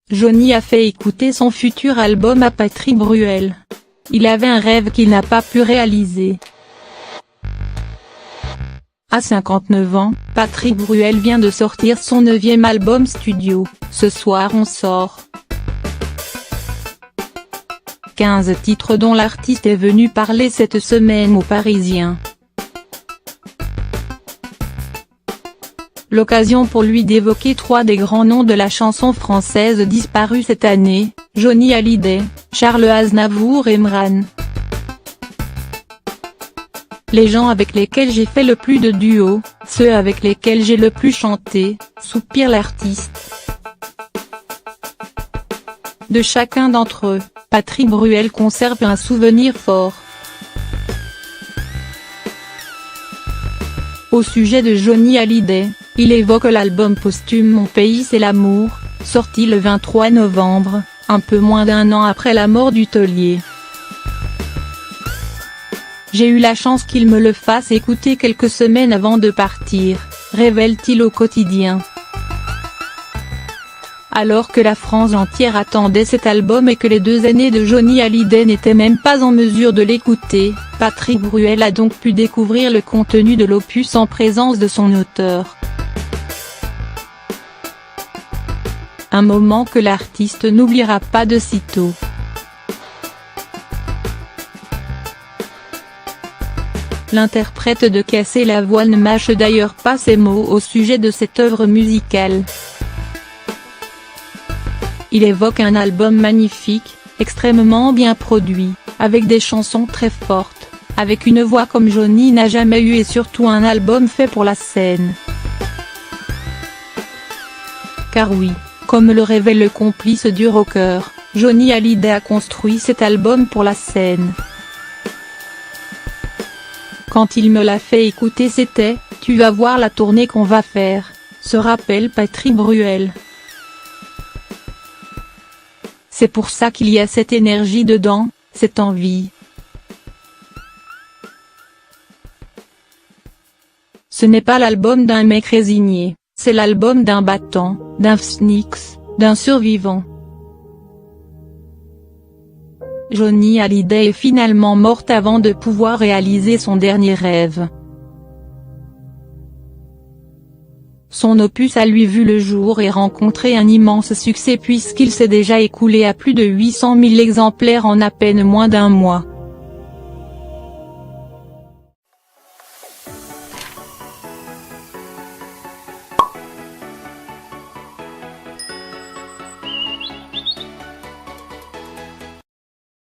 Johnny a fait écouter son futur album à Patrick Bruel. Il avait un rêve qu'il n'a pas pu réaliser. À 59 ans, Patrick Bruel vient de sortir son 9e album studio, Ce soir on sort. 15 titres dont l'artiste est venu parler cette semaine aux Parisiens. L'occasion pour lui d'évoquer 3 des grands noms de la chanson française disparus cette année, Johnny Hallyday, Charles Aznavour et Mran. Les gens avec lesquels j'ai fait le plus de duos, ceux avec lesquels j'ai le plus chanté, soupire l'artiste. De chacun d'entre eux, Patrick Bruel conserve un souvenir fort. Au sujet de Johnny Hallyday, il évoque l'album posthume Mon pays c'est l'amour, sorti le 23 novembre, un peu moins d'1 an après la mort du taulier. J'ai eu la chance qu'il me le fasse écouter quelques semaines avant de partir, révèle-t-il au Quotidien. Alors que la France entière attendait cet album et que les 2 aînés de Johnny Hallyday n'étaient même pas en mesure de l'écouter, Patrick Bruel a donc pu découvrir le contenu de l'opus en présence de son auteur. Un moment que l'artiste n'oubliera pas de sitôt. L'interprète de Casser la voix ne mâche d'ailleurs pas ses mots au sujet de cette œuvre musicale. Il évoque un album magnifique, extrêmement bien produit, avec des chansons très fortes, avec une voix comme Johnny n'a jamais eu et surtout un album fait pour la scène. Car oui, comme le révèle le complice du rocker, Johnny Hallyday a construit cet album pour la scène. Quand il me l'a fait écouter c'était « Tu vas voir la tournée qu'on va faire », se rappelle Patrick Bruel. C'est pour ça qu'il y a cette énergie dedans, cette envie. Ce n'est pas l'album d'un mec résigné, c'est l'album d'un battant, d'un phénix, d'un survivant. Johnny Hallyday est finalement morte avant de pouvoir réaliser son dernier rêve. Son opus a lui vu le jour et rencontré un immense succès puisqu'il s'est déjà écoulé à plus de 800 000 exemplaires en à peine moins d'1 mois.